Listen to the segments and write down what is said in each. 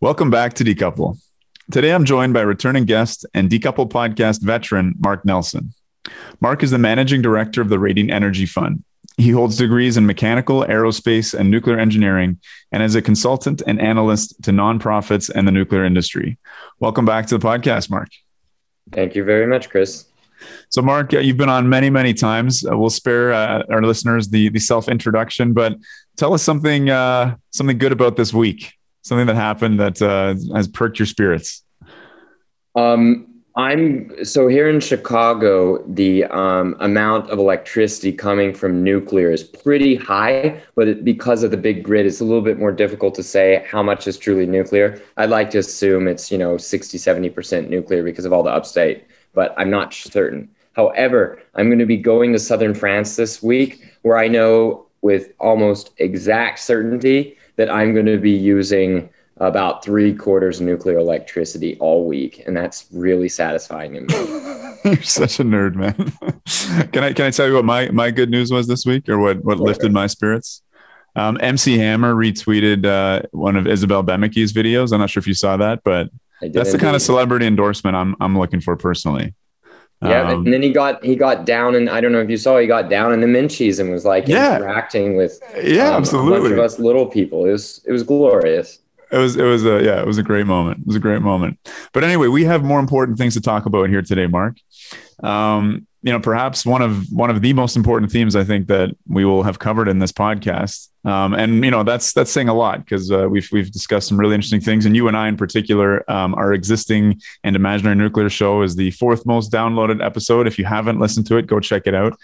Welcome back to Decouple. Today I'm joined by returning guest and Decouple podcast veteran, Mark Nelson. Mark is the managing director of the Radiant Energy Fund. He holds degrees in mechanical, aerospace, and nuclear engineering, and is a consultant and analyst to nonprofits and the nuclear industry. Welcome back to the podcast, Mark. Thank you very much, Chris. So, Mark, you've been on many, many times. We'll spare our listeners the self-introduction, but tell us something good about this week. Something that happened that has perked your spirits. So here in Chicago, the amount of electricity coming from nuclear is pretty high, but because of the big grid, it's a little bit more difficult to say how much is truly nuclear. I'd like to assume it's, 60, 70% nuclear because of all the upstate, but I'm not certain. However, I'm going to be going to southern France this week, where I know with almost exact certainty that I'm going to be using about 3/4 nuclear electricity all week. And that's really satisfying to me. You're such a nerd, man. Can I tell you what my good news was this week, or what lifted my spirits? MC Hammer retweeted one of Isabel Bemike's videos. I'm not sure if you saw that, but that's the kind of celebrity endorsement I'm looking for personally. Yeah, and then he got down, and I don't know if you saw, he got down in the Minchies and was like interacting with absolutely a bunch of us little people. It was glorious. It was a great moment. It was a great moment. But anyway, we have more important things to talk about here today, Mark. Perhaps one of the most important themes I think that we will have covered in this podcast. That's saying a lot, because we've discussed some really interesting things, and you and I in particular, our existing and imaginary nuclear show is the 4th most downloaded episode. If you haven't listened to it, go check it out.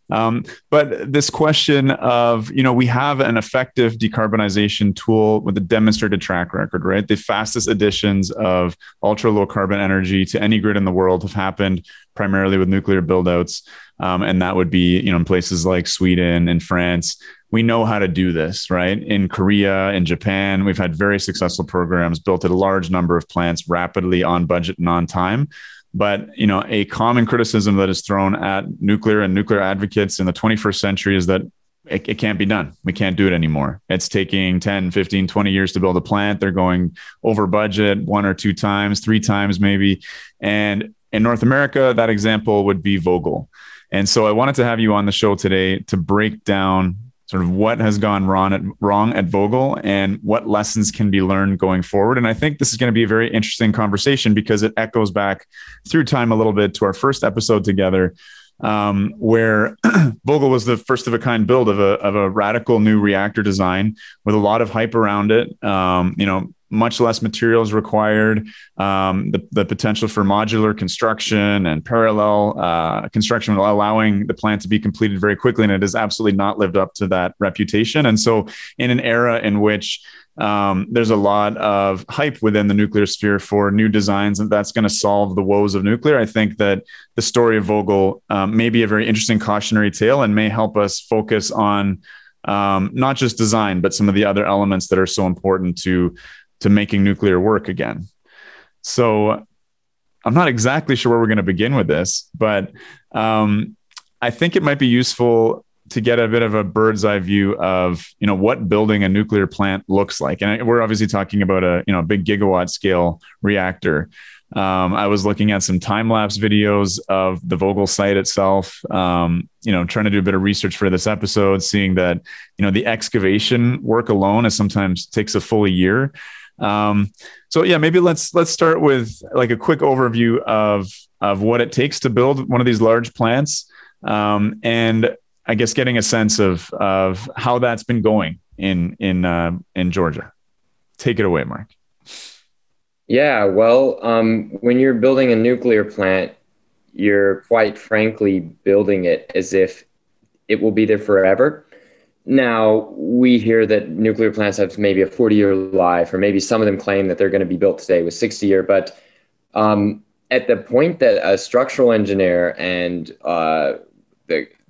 But this question of, we have an effective decarbonization tool with a demonstrated track record, right? The fastest additions of ultra low carbon energy to any grid in the world have happened primarily with nuclear buildouts. And that would be, in places like Sweden and France. We know how to do this, right? In Korea, in Japan, we've had very successful programs, built a large number of plants rapidly, on budget and on time. But, a common criticism that is thrown at nuclear and nuclear advocates in the 21st century is that it can't be done. We can't do it anymore. It's taking 10, 15, 20 years to build a plant. They're going over budget 1 or 2 times, 3 times maybe. And in North America, that example would be Vogtle. And so I wanted to have you on the show today to break down sort of what has gone wrong at Vogtle and what lessons can be learned going forward. And I think this is going to be a very interesting conversation because it echoes back through time a little bit to our first episode together, where Vogtle was the first of a kind build of a radical new reactor design with a lot of hype around it. Much less materials required, the potential for modular construction and parallel construction, allowing the plant to be completed very quickly. And it has absolutely not lived up to that reputation. And so in an era in which there's a lot of hype within the nuclear sphere for new designs, and that's going to solve the woes of nuclear, I think that the story of Vogtle may be a very interesting cautionary tale and may help us focus on not just design, but some of the other elements that are so important to making nuclear work again. So I'm not exactly sure where we're going to begin with this, but I think it might be useful to get a bit of a bird's eye view of, what building a nuclear plant looks like. And we're obviously talking about a big gigawatt scale reactor. I was looking at some time-lapse videos of the Vogtle site itself, trying to do a bit of research for this episode, seeing that, the excavation work alone sometimes takes a full year. Maybe let's start with like a quick overview of what it takes to build one of these large plants, and I guess getting a sense of how that's been going in Georgia. Take it away, Mark. Yeah, well, when you're building a nuclear plant, you're quite frankly building it as if it will be there forever. Now, we hear that nuclear plants have maybe a 40-year life, or maybe some of them claim that they're going to be built today with 60-year. But at the point that a structural engineer and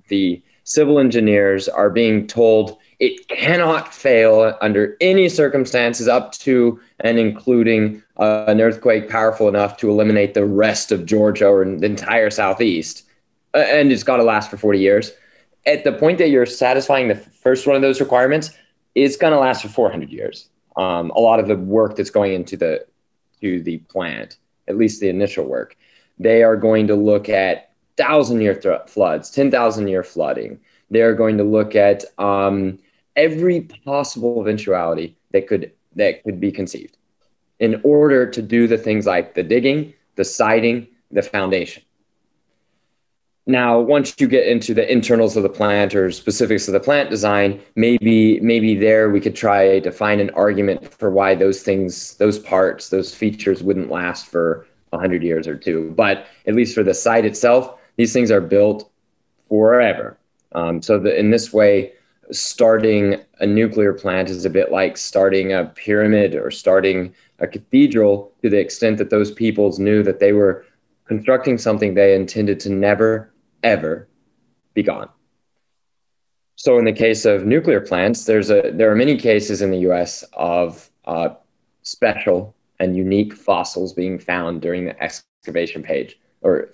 the civil engineers are being told it cannot fail under any circumstances up to and including an earthquake powerful enough to eliminate the rest of Georgia or the entire Southeast, and it's got to last for 40 years. At the point that you're satisfying the first one of those requirements, it's going to last for 400 years. a lot of the work that's going into the plant, at least the initial work. They are going to look at 1,000-year floods, 10,000-year flooding. They're going to look at every possible eventuality that could be conceived in order to do the things like the digging, the siting, the foundation. Now, once you get into the internals of the plant or specifics of the plant design, maybe there we could try to find an argument for why those things, those parts, those features wouldn't last for 100 years or two. But at least for the site itself, these things are built forever. In this way, starting a nuclear plant is a bit like starting a pyramid or starting a cathedral, to the extent that those peoples knew that they were constructing something they intended to never, ever be gone. So in the case of nuclear plants, there are many cases in the US of special and unique fossils being found during the excavation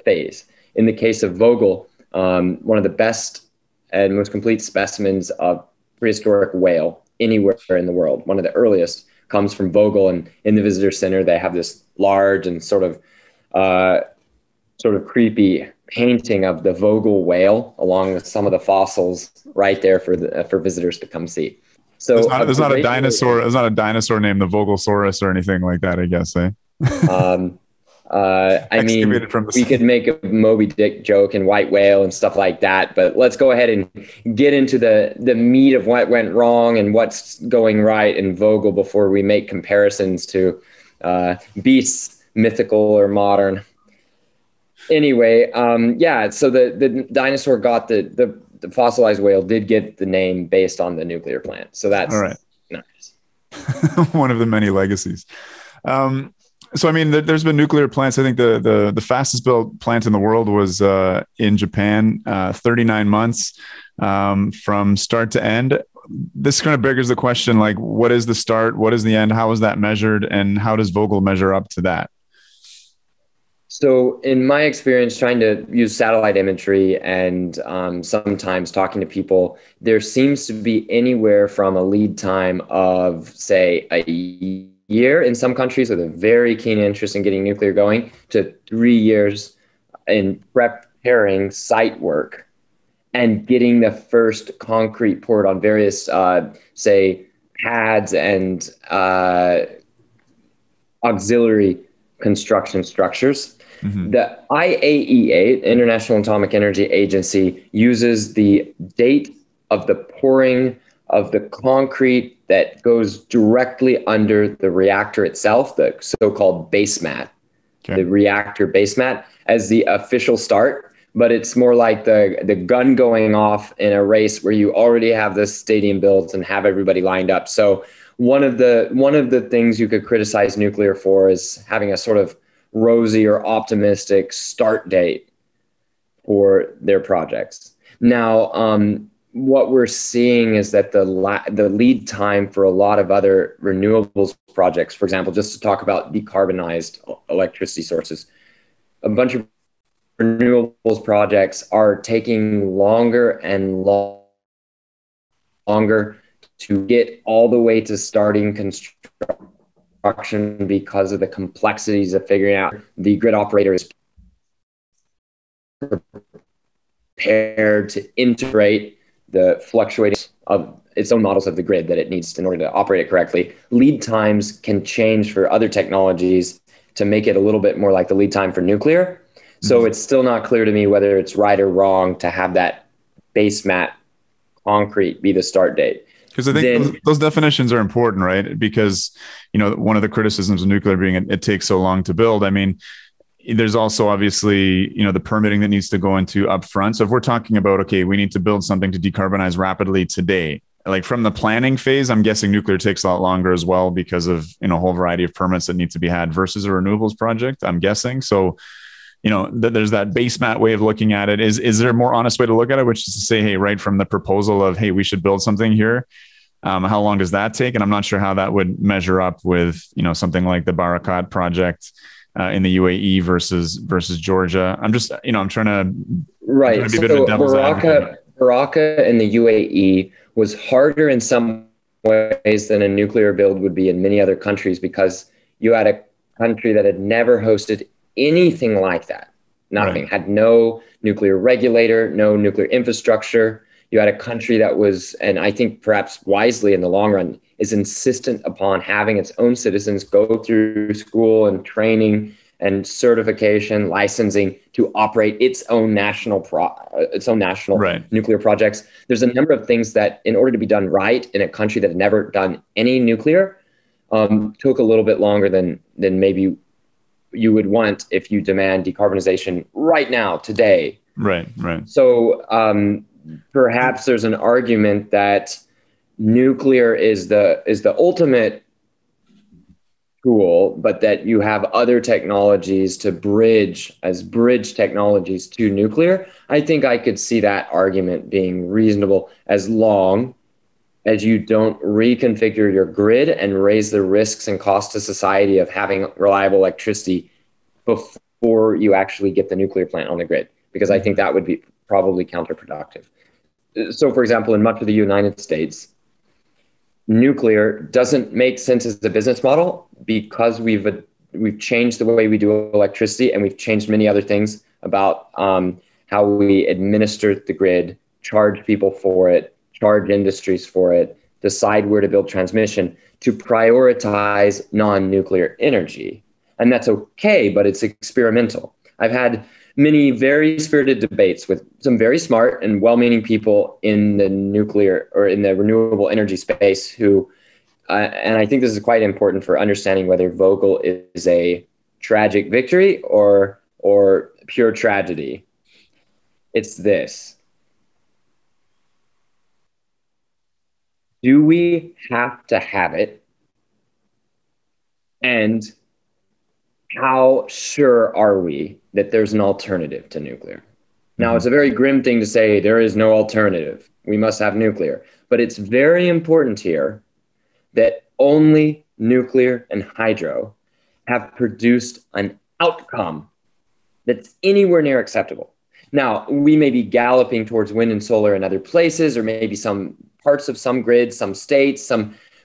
phase. In the case of Vogtle, one of the best and most complete specimens of prehistoric whale anywhere in the world, one of the earliest, comes from Vogtle, and in the visitor center they have this large and sort of creepy painting of the Vogtle whale along with some of the fossils right there for visitors to come see. So there's not a dinosaur. There's not a dinosaur named the Vogelsaurus or anything like that, I guess. I mean, we could make a Moby Dick joke and white whale and stuff like that, but let's go ahead and get into the meat of what went wrong and what's going right in Vogtle before we make comparisons to beasts, mythical or modern. Anyway, so the dinosaur got the fossilized whale did get the name based on the nuclear plant. So that's all right. Nice. One of the many legacies. So, I mean, there's been nuclear plants. I think the fastest built plant in the world was in Japan, 39 months from start to end. This kind of beggars the question, like, what is the start? What is the end? How is that measured? And how does Vogtle measure up to that? So in my experience, trying to use satellite imagery and sometimes talking to people, there seems to be anywhere from a lead time of, say, a year in some countries with a very keen interest in getting nuclear going, to 3 years in preparing site work and getting the first concrete poured on various, say, pads and auxiliary construction structures. Mm-hmm. The IAEA, International Atomic Energy Agency, uses the date of the pouring of the concrete that goes directly under the reactor itself, the so-called base mat, the reactor base mat, as the official start. But it's more like the gun going off in a race where you already have this stadium built and have everybody lined up. So one of the things you could criticize nuclear for is having a sort of rosy or optimistic start date for their projects. Now, what we're seeing is that the lead time for a lot of other renewables projects, for example, just to talk about decarbonized electricity sources, a bunch of renewables projects are taking longer and longer to get all the way to starting construction because of the complexities of figuring out the grid operator is prepared to integrate the fluctuating of its own models of the grid that it needs in order to operate it correctly. Lead times can change for other technologies to make it a little bit more like the lead time for nuclear. So it's still not clear to me whether it's right or wrong to have that base mat concrete be the start date. Because I think those definitions are important, right? Because, one of the criticisms of nuclear being it takes so long to build. I mean, there's also obviously, the permitting that needs to go into upfront. So if we're talking about, okay, we need to build something to decarbonize rapidly today, like from the planning phase, I'm guessing nuclear takes a lot longer as well because of, a whole variety of permits that need to be had versus a renewables project, I'm guessing. So, there's that base mat way of looking at it. Is there a more honest way to look at it, which is to say, hey, right from the proposal of, hey, we should build something here. How long does that take? And I'm not sure how that would measure up with, something like the Barakat project in the UAE versus Georgia. I'm just, I'm trying to right. Be a bit of a devil's advocate. Barakat in the UAE was harder in some ways than a nuclear build would be in many other countries, because you had a country that had never hosted anything like that. Nothing. Right. Had no nuclear regulator, no nuclear infrastructure. You had a country that was, and I think perhaps wisely in the long run, is insistent upon having its own citizens go through school and training and certification, licensing to operate its own national Right. nuclear projects. There's a number of things that, in order to be done right in a country that had never done any nuclear, took a little bit longer than maybe you would want if you demand decarbonization right now, today. Right. Right. So perhaps there's an argument that nuclear is the ultimate tool, but that you have other technologies to bridge technologies to nuclear. I think I could see that argument being reasonable, as long as you don't reconfigure your grid and raise the risks and cost to society of having reliable electricity before you actually get the nuclear plant on the grid, because I think that would be probably counterproductive. So, for example, in much of the United States, nuclear doesn't make sense as a business model, because we've changed the way we do electricity, and we've changed many other things about how we administer the grid, charge people for it, charge industries for it, decide where to build transmission, to prioritize non-nuclear energy. And that's okay, but it's experimental. I've had many very spirited debates with some very smart and well-meaning people in the nuclear or in the renewable energy space who, and I think this is quite important for understanding whether Vogtle is a tragic victory or pure tragedy. It's this: do we have to have it? And how sure are we that there's an alternative to nuclear? Now, it's a very grim thing to say there is no alternative. We must have nuclear. But it's very important here that only nuclear and hydro have produced an outcome that's anywhere near acceptable. Now, we may be galloping towards wind and solar in other places, or maybe some parts of some grids, some states,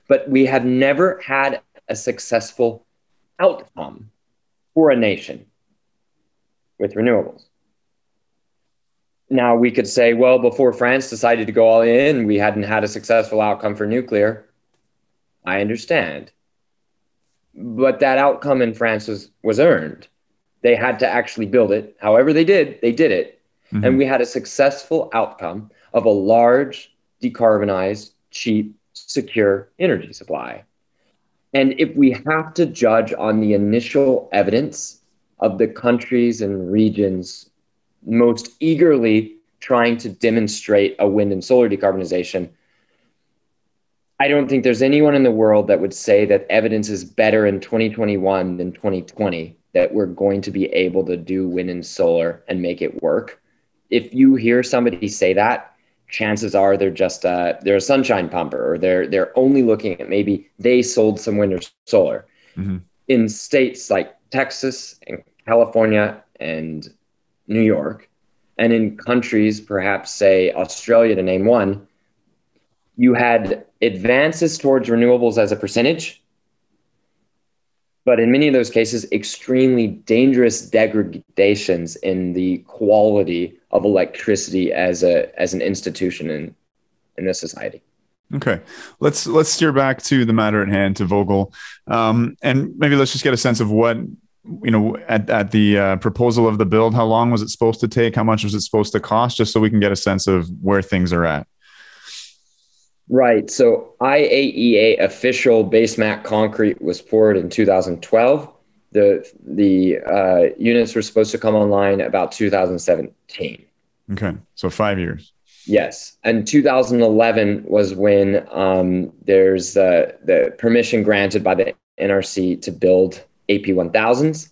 but we have never had a successful outcome for a nation with renewables. Now, we could say, well, before France decided to go all in, we hadn't had a successful outcome for nuclear. I understand. But that outcome in France was earned. They had to actually build it. However they did it. Mm-hmm. And we had a successful outcome of a large, decarbonized, cheap, secure energy supply. And if we have to judge on the initial evidence of the countries and regions most eagerly trying to demonstrate a wind and solar decarbonization, I don't think there's anyone in the world that would say that evidence is better in 2021 than 2020, that we're going to be able to do wind and solar and make it work. If you hear somebody say that, chances are they're just they're a sunshine pumper, or they're only looking at maybe they sold some wind or solar. Mm-hmm. In states like Texas and California and New York, and in countries, perhaps say Australia to name one, you had advances towards renewables as a percentage, but in many of those cases, extremely dangerous degradations in the quality of electricity as an institution in this society. Okay, let's steer back to the matter at hand, to Vogtle, and maybe let's just get a sense of what, at the proposal of the build. How long was it supposed to take? How much was it supposed to cost? Just so we can get a sense of where things are at. Right. So IAEA official basemat concrete was poured in 2012. The units were supposed to come online about 2017. Okay. So 5 years. Yes. And 2011 was when there's the permission granted by the NRC to build AP1000s.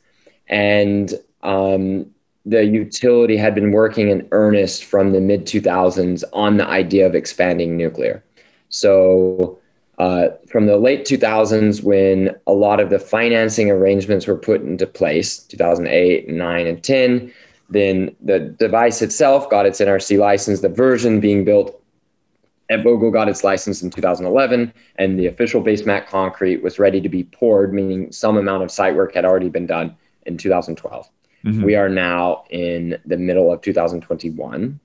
And the utility had been working in earnest from the mid-2000s on the idea of expanding nuclear. So from the late 2000s, when a lot of the financing arrangements were put into place, 2008, 9, and 10, then the device itself got its NRC license, the version being built Vogtle got its license in 2011, and the official base mat concrete was ready to be poured, meaning some amount of site work had already been done in 2012. Mm-hmm. We are now in the middle of 2021.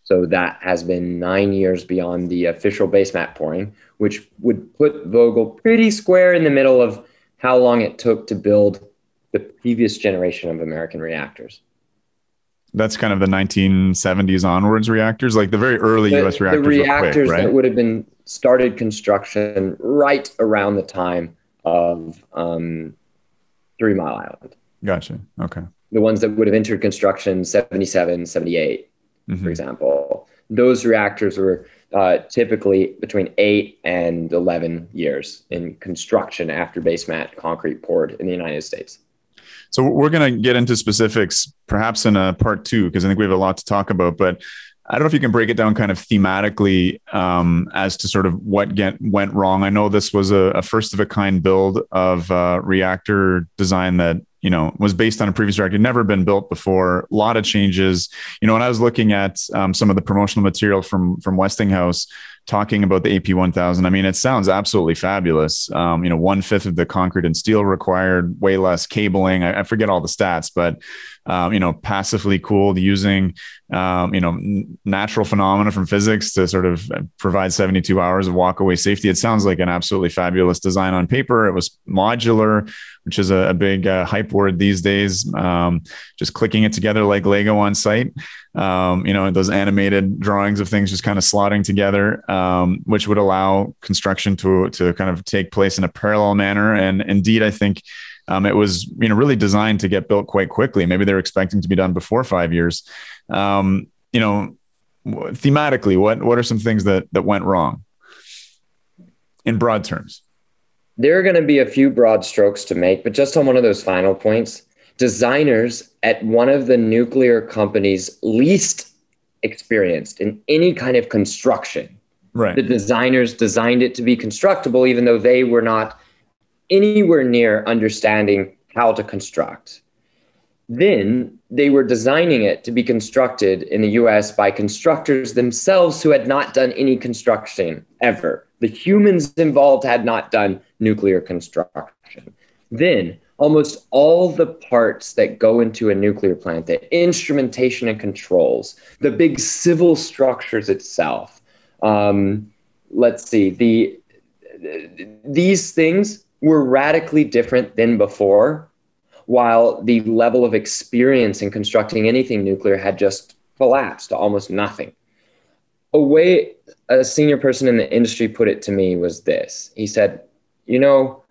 So that has been 9 years beyond the official base mat pouring, which would put Vogtle pretty square in the middle of how long it took to build the previous generation of American reactors. That's kind of the 1970s onwards reactors, like the very early US reactors. The reactors were quick, right? That would have been started construction right around the time of 3 Mile Island. Gotcha. Okay. The ones that would have entered construction 77, 78, for example. Those reactors were typically between 8 and 11 years in construction after base mat concrete poured in the United States. So we're going to get into specifics perhaps in a part 2, because I think we have a lot to talk about, but I don't know if you can break it down kind of thematically as to sort of what went wrong. I know this was a first of a kind build of reactor design that, you know, was based on a previous reactor, never been built before, a lot of changes. You know, when I was looking at some of the promotional material from Westinghouse, talking about the AP1000, I mean, it sounds absolutely fabulous. You know, 1/5 of the concrete and steel required, way less cabling. I forget all the stats, but, you know, passively cooled using, you know, natural phenomena from physics to sort of provide 72 hours of walk-away safety. It sounds like an absolutely fabulous design on paper. It was modular, which is a big hype word these days. Just clicking it together like Lego on site. You know, those animated drawings of things just kind of slotting together, which would allow construction to kind of take place in a parallel manner. And indeed, I think it was, you know, really designed to get built quite quickly. Maybe they're expecting to be done before 5 years. You know, thematically, what are some things that went wrong in broad terms? There are going to be a few broad strokes to make, but just on one of those final points, designers at one of the nuclear companies least experienced in any kind of construction. Right. The designers designed it to be constructible, even though they were not anywhere near understanding how to construct. Then they were designing it to be constructed in the US by constructors themselves who had not done any construction ever. The humans involved had not done nuclear construction. Then almost all the parts that go into a nuclear plant, the instrumentation and controls, the big civil structures itself, let's see, these things were radically different than before, while the level of experience in constructing anything nuclear had just collapsed to almost nothing. A way a senior person in the industry put it to me was this. He said, you know,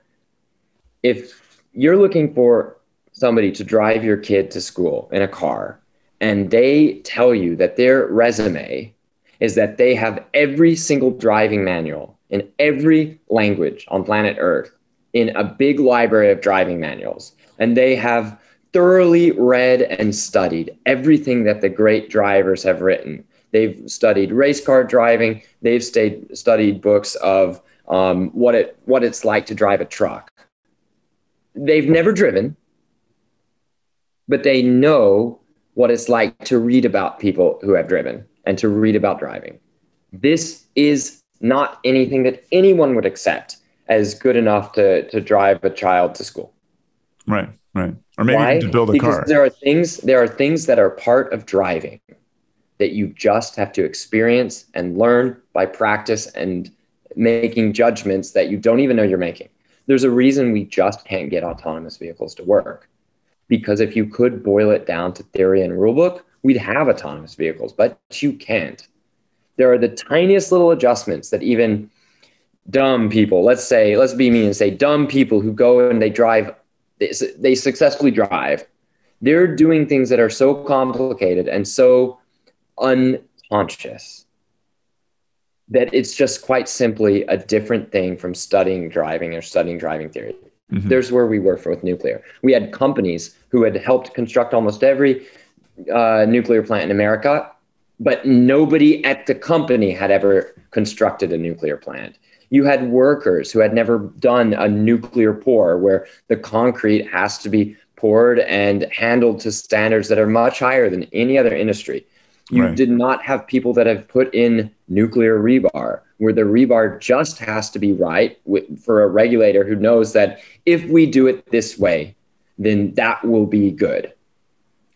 if you're looking for somebody to drive your kid to school in a car, and they tell you that their resume is that they have every single driving manual in every language on planet Earth in a big library of driving manuals, and they have thoroughly read and studied everything that the great drivers have written. They've studied race car driving. They've studied books of what it's like to drive a truck. They've never driven, but they know what it's like to read about people who have driven and to read about driving. This is not anything that anyone would accept as good enough to drive a child to school. Right. Or maybe even to build a car. Because there are things that are part of driving that you just have to experience and learn by practice and making judgments that you don't even know you're making. There's a reason we just can't get autonomous vehicles to work. Because if you could boil it down to theory and rulebook, we'd have autonomous vehicles, but you can't. There are the tiniest little adjustments that even dumb people, let's be mean and say dumb people who go and they successfully drive. They're doing things that are so complicated and so unconscious that it's just quite simply a different thing from studying driving or studying driving theory. Mm-hmm. There's where we were with nuclear. We had companies who had helped construct almost every nuclear plant in America, but nobody at the company had ever constructed a nuclear plant. You had workers who had never done a nuclear pour where the concrete has to be poured and handled to standards that are much higher than any other industry. You Right. did not have people that have put in nuclear rebar, where the rebar just has to be right for a regulator who knows that if we do it this way, then that will be good.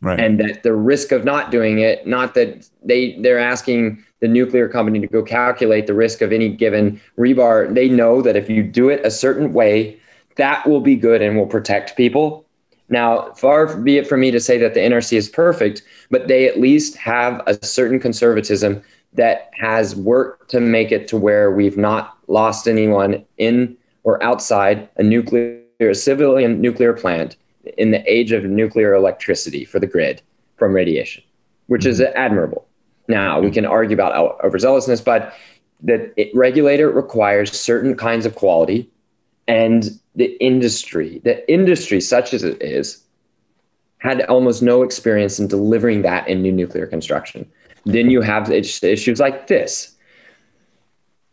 Right. And that the risk of not doing it, not that they're asking the nuclear company to go calculate the risk of any given rebar. They know that if you do it a certain way, that will be good and will protect people. Now, far be it from me to say that the NRC is perfect, but they at least have a certain conservatism that has worked to make it to where we've not lost anyone in or outside a civilian nuclear plant in the age of nuclear electricity for the grid from radiation, which is admirable. Now, we can argue about overzealousness, but the regulator requires certain kinds of quality, and the industry, such as it is, had almost no experience in delivering that in new nuclear construction. Then you have issues like this.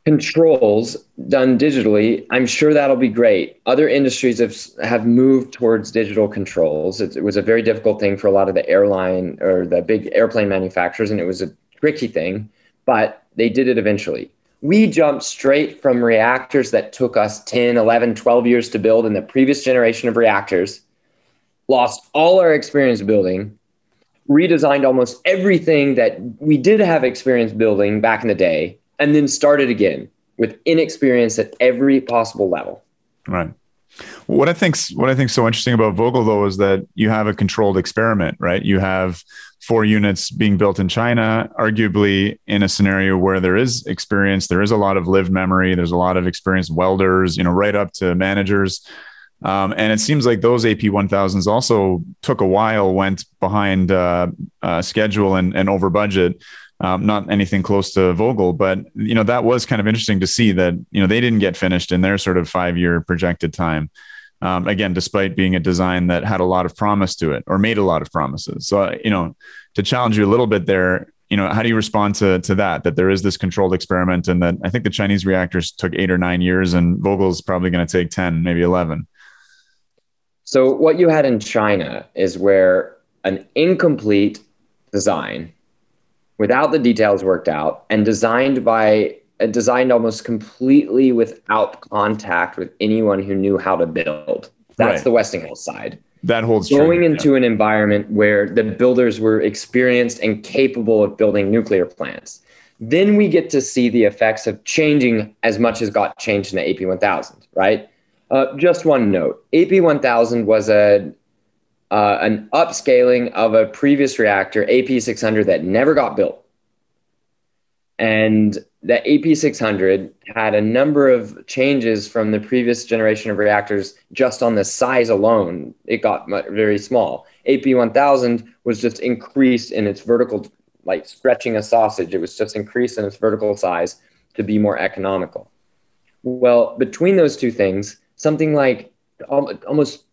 Controls done digitally, I'm sure that'll be great. Other industries have moved towards digital controls. It was a very difficult thing for a lot of the airline or the big airplane manufacturers, and it was a tricky thing, but they did it eventually. We jumped straight from reactors that took us 10, 11, 12 years to build in the previous generation of reactors, lost all our experience building, redesigned almost everything that we did have experience building back in the day, and then started again with inexperience at every possible level. Right. What I think's so interesting about Vogtle, though, is that you have a controlled experiment, right? You have 4 units being built in China, arguably in a scenario where there is experience, there is a lot of lived memory, there's a lot of experienced welders, right up to managers. And it seems like those AP1000s also took a while, went behind schedule and over budget. Not anything close to Vogtle, but that was kind of interesting to see that they didn't get finished in their sort of 5-year projected time. Again, despite being a design that had a lot of promise to it or made a lot of promises. So to challenge you a little bit there, how do you respond to that? That there is this controlled experiment, and that I think the Chinese reactors took 8 or 9 years, and Vogtle's probably going to take 10, maybe 11. So what you had in China is where an incomplete design, without the details worked out, and designed almost completely without contact with anyone who knew how to build. That's right. The Westinghouse side. That holds true. Going true. into an environment where the builders were experienced and capable of building nuclear plants. Then we get to see the effects of changing as much as got changed in the AP1000, right? Just one note, AP1000 was an upscaling of a previous reactor, AP600, that never got built. And the AP600 had a number of changes from the previous generation of reactors just on the size alone. It got very small. AP1000 was just increased in its vertical, like stretching a sausage. It was just increased in its vertical size to be more economical. Well, between those two things, something like almost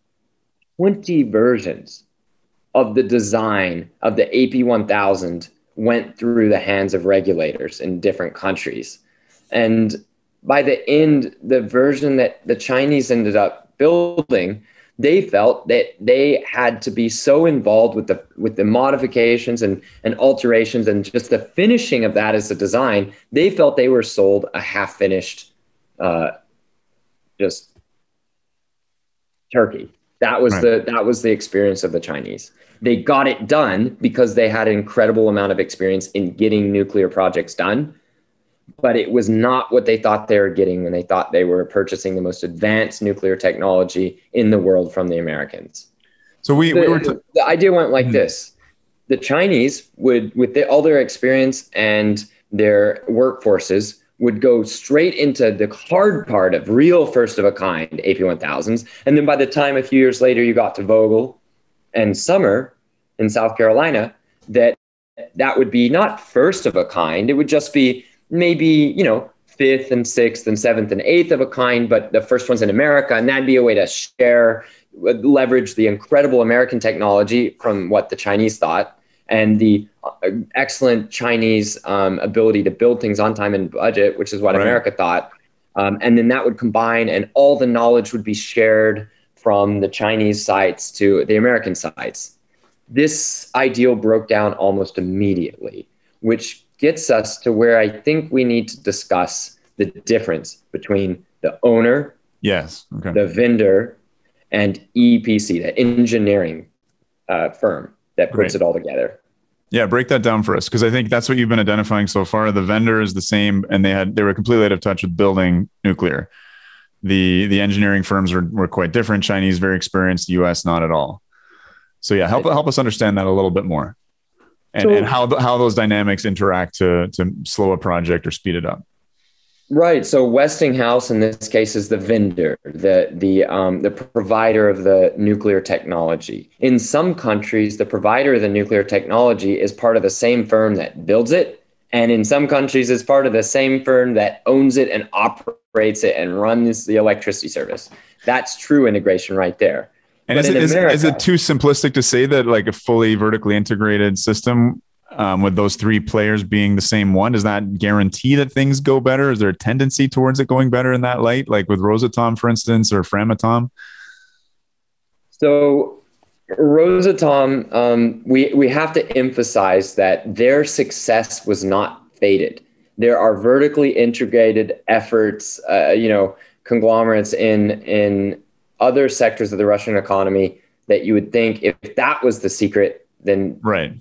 20 versions of the design of the AP1000 went through the hands of regulators in different countries. And by the end, the version that the Chinese ended up building, they felt that they had to be so involved with the modifications and alterations and just the finishing of that as a design, they felt they were sold a half-finished just turkey. That was right. That was the experience of the Chinese. They got it done because they had an incredible amount of experience in getting nuclear projects done, but it was not what they thought they were getting when they thought they were purchasing the most advanced nuclear technology in the world from the Americans. So the idea went like this. The Chinese would, with all their experience and their workforces, would go straight into the hard part of real first of a kind AP1000s. And then by the time a few years later you got to Vogtle and Summer in South Carolina, that would be not first of a kind. It would just be maybe, fifth and sixth and seventh and eighth of a kind, but the first one's in America. And that'd be a way to leverage the incredible American technology from what the Chinese thought, and the excellent Chinese ability to build things on time and budget, which is what right. America thought. And then that would combine, and all the knowledge would be shared from the Chinese sites to the American sites. This ideal broke down almost immediately which gets us to where I think we need to discuss the difference between the owner, Yes. Okay. the vendor, and EPC, the engineering firm that puts it all together. Yeah, break that down for us, because I think that's what you've been identifying so far. The vendor is the same, and they were completely out of touch with building nuclear. The engineering firms were quite different. Chinese very experienced, US not at all. So yeah, help us understand that a little bit more, and how those dynamics interact to slow a project or speed it up. Right. So Westinghouse in this case is the vendor, the provider of the nuclear technology. In some countries, the provider of the nuclear technology is part of the same firm that builds it. And in some countries, it's part of the same firm that owns it and operates it and runs the electricity service. That's true integration right there. And is it too simplistic to say that like a fully vertically integrated system with those three players being the same one, does that guarantee that things go better? Is there a tendency towards it going better in that light, like with Rosatom, for instance, or Framatome? So Rosatom, we have to emphasize that their success was not fated. There are vertically integrated efforts, conglomerates in other sectors of the Russian economy that you would think if that was the secret, then right.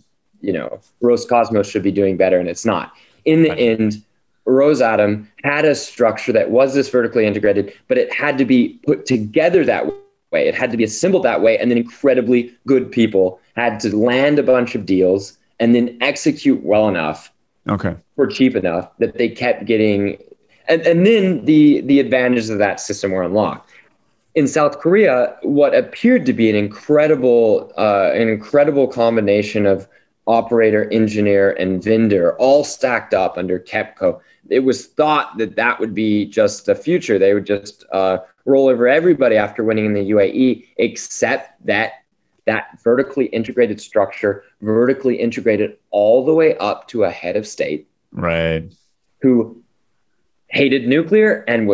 Roscosmos should be doing better, and it's not. In the end, Rosatom had a structure that was this vertically integrated, but it had to be put together that way. It had to be assembled that way, and then incredibly good people had to land a bunch of deals and then execute well enough for cheap enough that they kept getting, and then the advantages of that system were unlocked. In South Korea, what appeared to be an incredible combination of operator, engineer, and vendor all stacked up under KEPCO. It was thought that would be just the future. They would just roll over everybody after winning in the UAE, except that vertically integrated structure, vertically integrated all the way up to a head of state, right, who hated nuclear and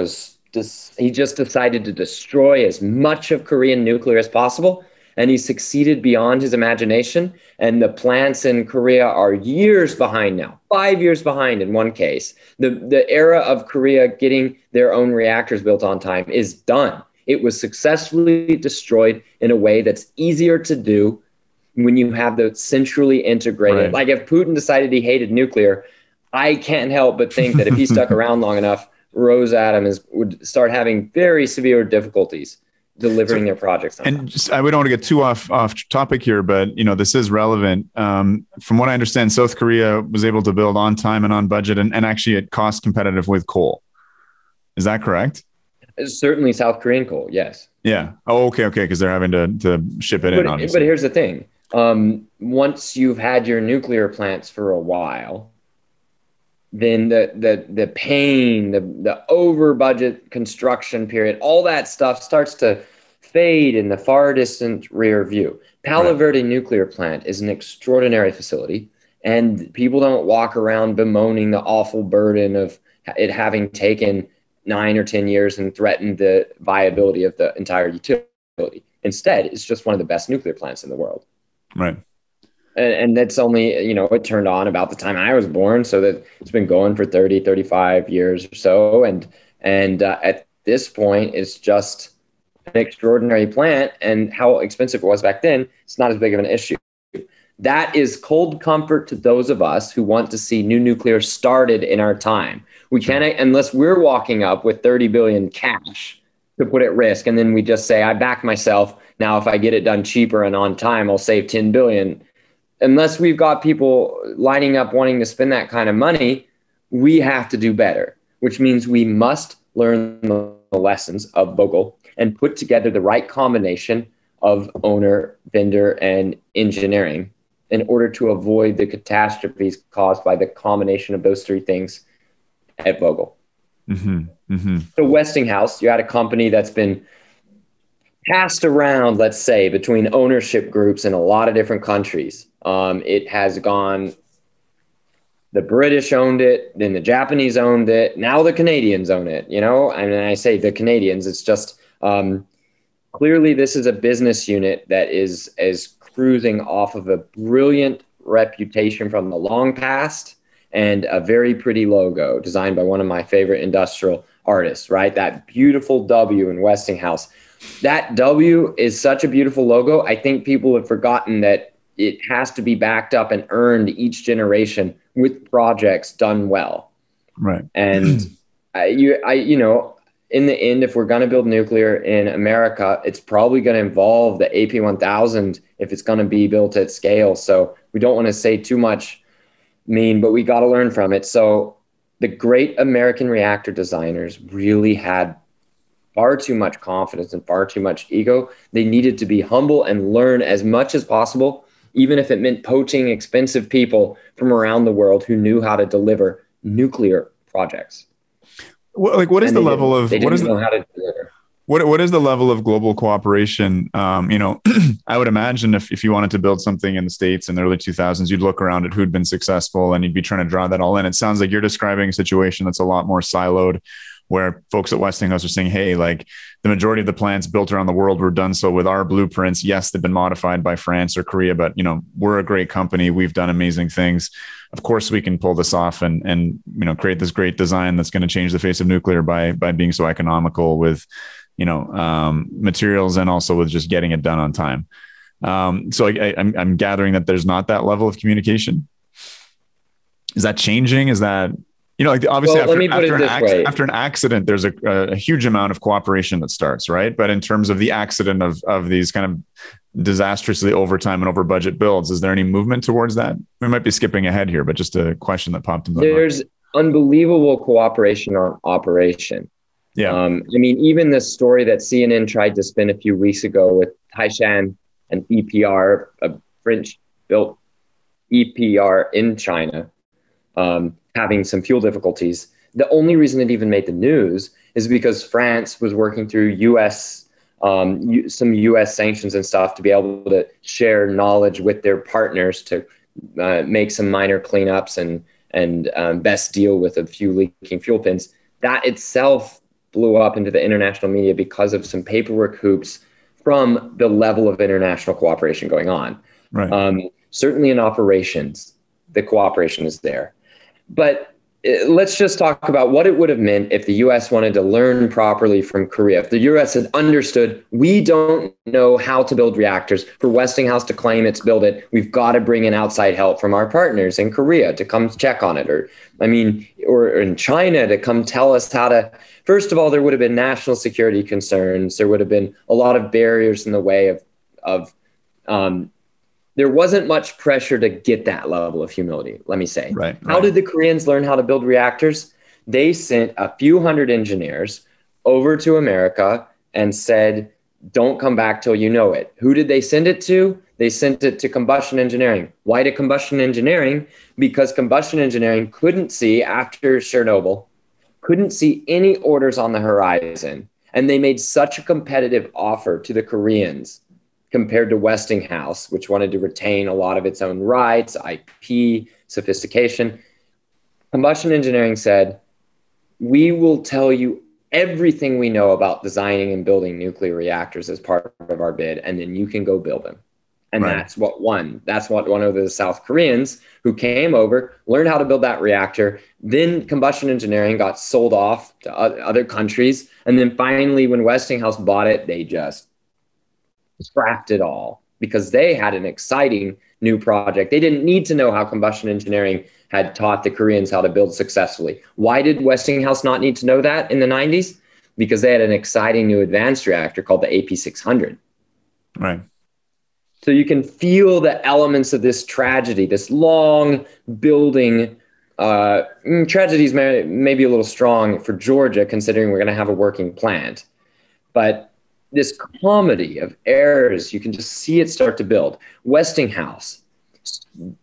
he just decided to destroy as much of Korean nuclear as possible. And he succeeded beyond his imagination. And the plants in Korea are years behind now, 5 years behind in one case. The era of Korea getting their own reactors built on time is done. It was successfully destroyed in a way that's easier to do when you have the centrally integrated. Right. Like if Putin decided he hated nuclear, I can't help but think that if he stuck around long enough, Rosatom would start having very severe difficulties delivering their projects. And we don't want to get too off topic here, but this is relevant. From what I understand, South Korea was able to build on time and on budget, and actually at cost competitive with coal. Is that correct? Certainly South Korean coal, yes. Yeah. Oh, okay. Because they're having to ship it in, obviously. But here's the thing. Once you've had your nuclear plants for a while, then the pain, the over budget construction period, all that stuff starts to fade in the far distant rear view. Palo Verde nuclear plant is an extraordinary facility, and people don't walk around bemoaning the awful burden of it having taken 9 or 10 years and threatened the viability of the entire utility. Instead, it's just one of the best nuclear plants in the world. Right. And that's only, it turned on about the time I was born. So that it's been going for 30, 35 years or so. And at this point, it's just an extraordinary plant. And how expensive it was back then, it's not as big of an issue. That is cold comfort to those of us who want to see new nuclear started in our time. We can't, unless we're walking up with 30 billion cash to put at risk. And then we just say, I back myself. Now, if I get it done cheaper and on time, I'll save 10 billion. Unless we've got people lining up wanting to spend that kind of money, we have to do better, which means we must learn the lessons of Vogtle and put together the right combination of owner, vendor, and engineering in order to avoid the catastrophes caused by the combination of those three things at Vogtle. Mm-hmm. Mm-hmm. So Westinghouse, you had a company that's been passed around, let's say, between ownership groups in a lot of different countries. It has gone, the British owned it, then the Japanese owned it, now the Canadians own it, And I say the Canadians, it's just clearly this is a business unit that is cruising off of a brilliant reputation from the long past and a very pretty logo designed by one of my favorite industrial artists, right? That beautiful W in Westinghouse. That W is such a beautiful logo. I think people have forgotten that it has to be backed up and earned each generation with projects done well. Right. And you know, in the end, if we're going to build nuclear in America, it's probably going to involve the AP1000 if it's going to be built at scale. So we don't want to say too much mean, but we got to learn from it. So the great American reactor designers really had far too much confidence and far too much ego. They needed to be humble and learn as much as possible, even if it meant poaching expensive people from around the world who knew how to deliver nuclear projects. What is the level of what is know how to deliver. What is the level of global cooperation? You know, I would imagine if you wanted to build something in the States in the early 2000s, you'd look around at who'd been successful and you'd be trying to draw that all in. It sounds like you're describing a situation that's a lot more siloed, where folks at Westinghouse are saying, hey, like the majority of the plants built around the world were done so with our blueprints. Yes, they've been modified by France or Korea, but you know, we're a great company. We've done amazing things. Of course, we can pull this off and you know, create this great design that's going to change the face of nuclear by being so economical with, you know, materials and also with just getting it done on time. So I'm gathering that there's not that level of communication. Is that changing? Is that, you know, like obviously after an accident, there's a huge amount of cooperation that starts, right? But in terms of the accident of these kind of disastrously over time and over budget builds, is there any movement towards that? We might be skipping ahead here, but just a question that popped in my mind. There's unbelievable cooperation on operation. Yeah. I mean, even the story that CNN tried to spin a few weeks ago with Taishan and EPR, a French-built EPR in China, having some fuel difficulties. The only reason it even made the news is because France was working through some U.S. sanctions and stuff to be able to share knowledge with their partners to make some minor cleanups and best deal with a few leaking fuel pins. That itself blew up into the international media because of some paperwork hoops from the level of international cooperation going on. Right. Certainly in operations, the cooperation is there. But let's just talk about what it would have meant if the U.S. wanted to learn properly from Korea. If the U.S. had understood, we don't know how to build reactors. For Westinghouse to claim it's built it, we've got to bring in outside help from our partners in Korea to come check on it. Or in China to come tell us how to. First of all, there would have been national security concerns. There would have been a lot of barriers in the way of there wasn't much pressure to get that level of humility, let me say. Right. How did the Koreans learn how to build reactors? They sent a few hundred engineers over to America and said, don't come back till you know it. Who did they send it to? They sent it to combustion engineering. Why to combustion engineering? Because combustion engineering couldn't see, after Chernobyl, couldn't see any orders on the horizon. And they made such a competitive offer to the Koreans compared to Westinghouse, which wanted to retain a lot of its own rights, IP, sophistication. Combustion engineering said, we will tell you everything we know about designing and building nuclear reactors as part of our bid, and then you can go build them. And right. That's what won. That's what one of the South Koreans who came over, learned how to build that reactor. Then combustion engineering got sold off to other countries. And then finally, when Westinghouse bought it, they just scrapped it all because they had an exciting new project. They didn't need to know how combustion engineering had taught the Koreans how to build successfully. Why did Westinghouse not need to know that in the 90s? Because they had an exciting new advanced reactor called the AP600. Right. So you can feel the elements of this tragedy, this long building. Tragedy is maybe a little strong for Georgia, considering we're going to have a working plant. But this comedy of errors, you can just see it start to build. Westinghouse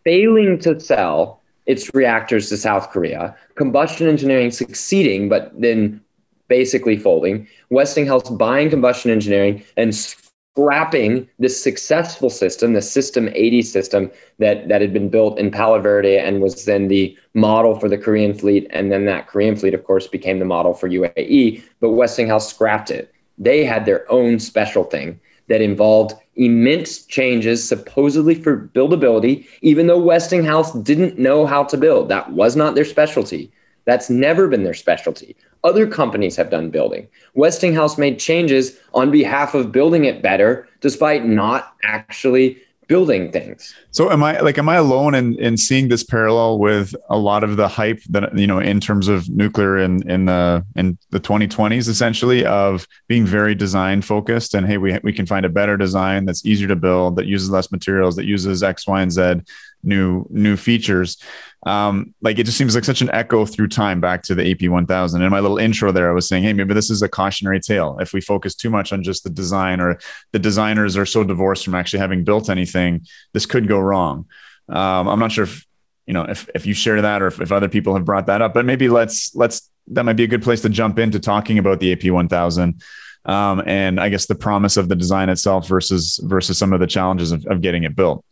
failing to sell its reactors to South Korea, combustion engineering succeeding, but then basically folding, Westinghouse buying combustion engineering and scrapping this successful system, the System 80 system that had been built in Palo Verde and was then the model for the Korean fleet. And then that Korean fleet, of course, became the model for UAE, but Westinghouse scrapped it. They had their own special thing. that involved immense changes, supposedly for buildability, even though Westinghouse didn't know how to build. That was not their specialty. That's never been their specialty. Other companies have done building. Westinghouse made changes on behalf of building it better, despite not actually building things. So am I alone in seeing this parallel with a lot of the hype that, you know, in terms of nuclear in the 2020s, essentially, of being very design focused, and hey, we can find a better design that's easier to build, that uses less materials, that uses X, Y, and Z new features. Like, it just seems like such an echo through time back to the AP1000. In my little intro there, I was saying, hey, maybe this is a cautionary tale. If we focus too much on just the design, or the designers are so divorced from actually having built anything, this could go wrong. I'm not sure if, you know, if you share that, or if other people have brought that up, but maybe that might be a good place to jump into talking about the AP1000. And I guess the promise of the design itself versus some of the challenges of getting it built.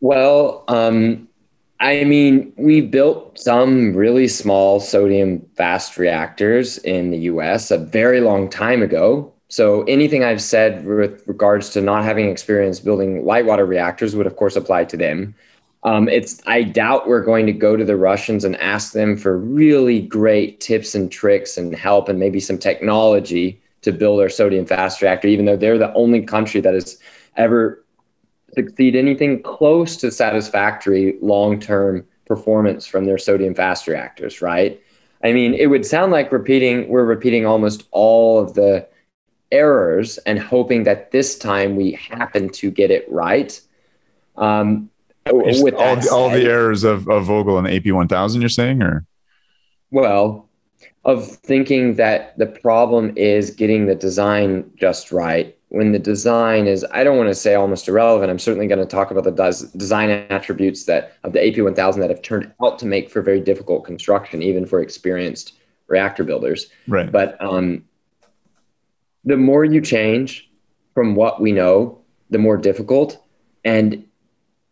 Well, I mean, we built some really small sodium fast reactors in the US a very long time ago. So anything I've said with regards to not having experience building light water reactors would, of course, apply to them. I doubt we're going to go to the Russians and ask them for really great tips and tricks and help and maybe some technology to build our sodium fast reactor, even though they're the only country that has ever succeed anything close to satisfactory long-term performance from their sodium fast reactors, right? I mean, it would sound like we're repeating almost all of the errors and hoping that this time we happen to get it right. With all the errors of Vogtle and the AP1000, you're saying, or? Well, of thinking that the problem is getting the design just right, when the design is, I don't want to say almost irrelevant. I'm certainly going to talk about the design attributes of the AP1000 that have turned out to make for very difficult construction, even for experienced reactor builders. Right. But the more you change from what we know, the more difficult. And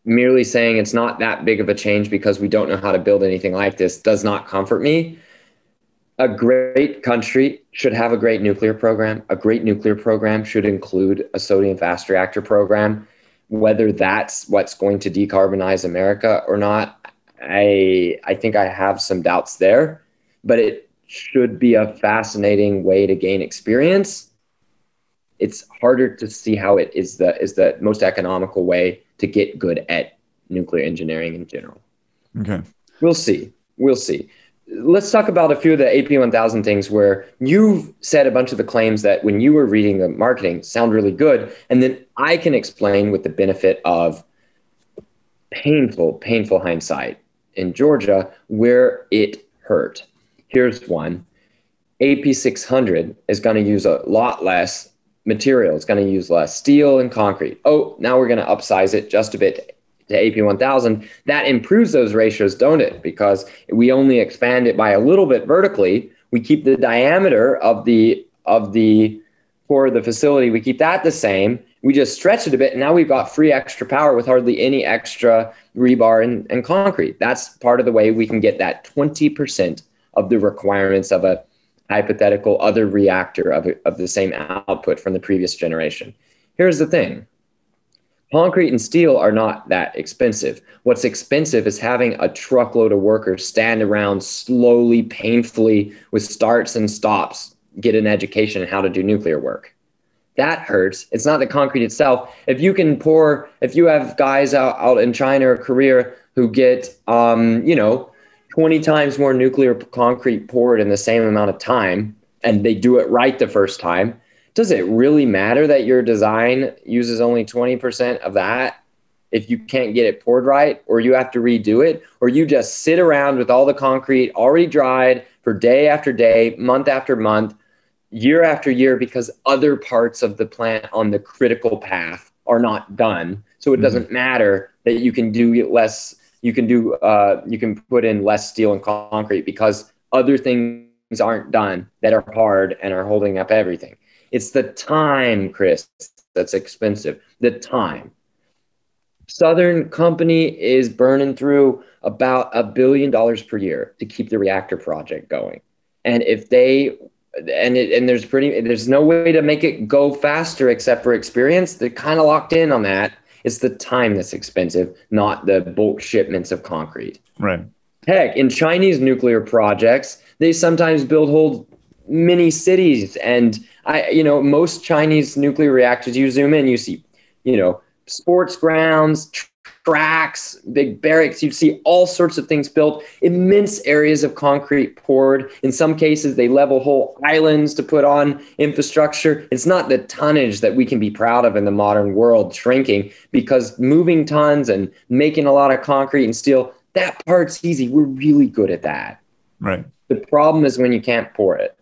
merely saying it's not that big of a change because we don't know how to build anything like this does not comfort me. A great country should have a great nuclear program. A great nuclear program should include a sodium fast reactor program. Whether that's what's going to decarbonize America or not, I think I have some doubts there. But it should be a fascinating way to gain experience. It's harder to see how it is the most economical way to get good at nuclear engineering in general. Okay. We'll see. Let's talk about a few of the AP1000 things where you've said a bunch of the claims that when you were reading the marketing sound really good. And then I can explain with the benefit of painful hindsight in Georgia where it hurt. Here's one. AP600 is going to use a lot less material. It's going to use less steel and concrete. Oh, now we're going to upsize it just a bit to AP1000. That improves those ratios, don't it? Because we only expand it by a little bit vertically. We keep the diameter of the for the facility, we keep that the same. We just stretch it a bit, and now we've got free extra power with hardly any extra rebar and concrete. That's part of the way we can get that 20% of the requirements of a hypothetical other reactor of the same output from the previous generation. Here's the thing. Concrete and steel are not that expensive. What's expensive is having a truckload of workers stand around slowly, painfully, with starts and stops, get an education on how to do nuclear work. That hurts. It's not the concrete itself. If you have guys out in China or Korea who get, 20 times more nuclear concrete poured in the same amount of time, and they do it right the first time, does it really matter that your design uses only 20% of that if you can't get it poured right, or you have to redo it, or you just sit around with all the concrete already dried for day after day, month after month, year after year, because other parts of the plant on the critical path are not done. So it doesn't matter that you can do less, you can put in less steel and concrete because other things aren't done that are hard and are holding up everything. It's the time, Chris, that's expensive. The time. Southern Company is burning through about $1 billion per year to keep the reactor project going. And if they and there's no way to make it go faster except for experience. They're kind of locked in on that. It's the time that's expensive, not the bulk shipments of concrete. Right. Heck, in Chinese nuclear projects, they sometimes build whole mini cities. And most Chinese nuclear reactors, you zoom in, you see, sports grounds, tracks, big barracks. You see all sorts of things built, immense areas of concrete poured. In some cases, they level whole islands to put on infrastructure. It's not the tonnage that we can be proud of in the modern world shrinking, because moving tons and making a lot of concrete and steel, that part's easy. We're really good at that. Right. The problem is when you can't pour it.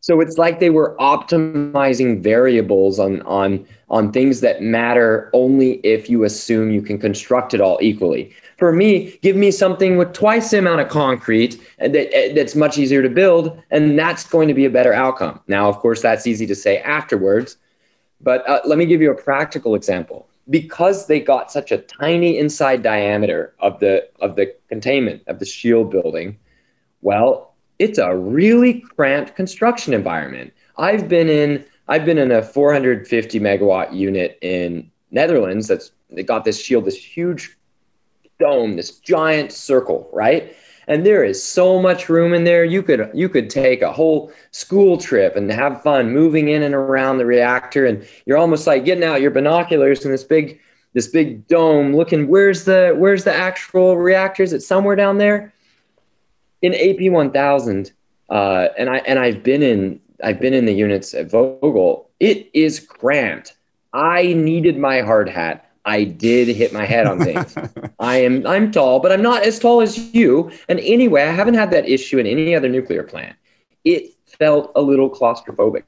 So it's like they were optimizing variables on things that matter only if you assume you can construct it all equally. For me, give me something with twice the amount of concrete that's much easier to build, and that's going to be a better outcome. Now, of course, that's easy to say afterwards, but let me give you a practical example. Because they got such a tiny inside diameter of the containment of the shield building, well, it's a really cramped construction environment. I've been in a 450 megawatt unit in Netherlands they got this shield, this huge dome, this giant circle, right? And there is so much room in there. You could take a whole school trip and have fun moving in and around the reactor, and you're almost like getting out your binoculars in this big dome, looking where's the actual reactor? Is it somewhere down there? In AP1000, and I've been in the units at Vogtle. It is cramped. I needed my hard hat. I did hit my head on things. I'm tall, but I'm not as tall as you. And anyway, I haven't had that issue in any other nuclear plant. It felt a little claustrophobic.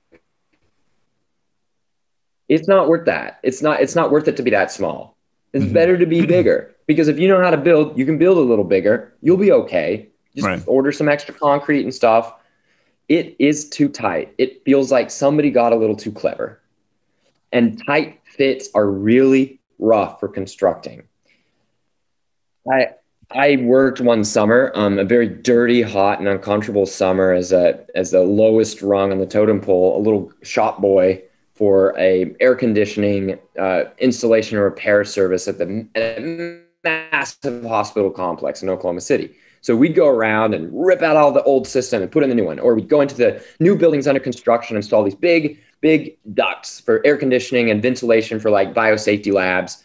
It's not worth that. It's not worth it to be that small. It's better to be bigger, because if you know how to build, you can build a little bigger. You'll be okay. Just order some extra concrete and stuff. It is too tight. It feels like somebody got a little too clever. And tight fits are really rough for constructing. I worked one summer, a very dirty, hot, and uncomfortable summer as the lowest rung on the totem pole, a little shop boy for a air conditioning installation and repair service at a massive hospital complex in Oklahoma City. So we'd go around and rip out all the old system and put in the new one, or we'd go into the new buildings under construction and install these big ducts for air conditioning and ventilation for like biosafety labs.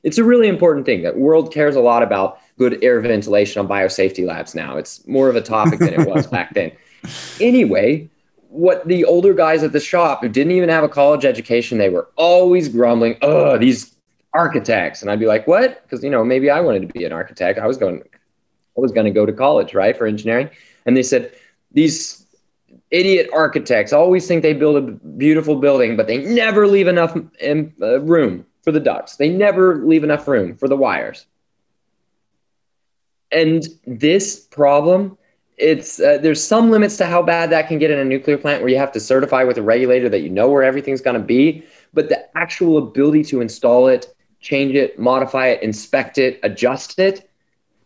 It's a really important thing. The world cares a lot about good air ventilation on biosafety labs now. It's more of a topic than it was back then. Anyway, what the older guys at the shop who didn't even have a college education, they were always grumbling, "Oh, these architects." And I'd be like, "What?" Because, maybe I wanted to be an architect. I was going to go to college, right, for engineering. And they said, "These idiot architects always think they build a beautiful building, but they never leave enough room for the ducts. They never leave enough room for the wires." And this problem, there's some limits to how bad that can get in a nuclear plant, where you have to certify with a regulator that you know where everything's going to be. But the actual ability to install it, change it, modify it, inspect it, adjust it,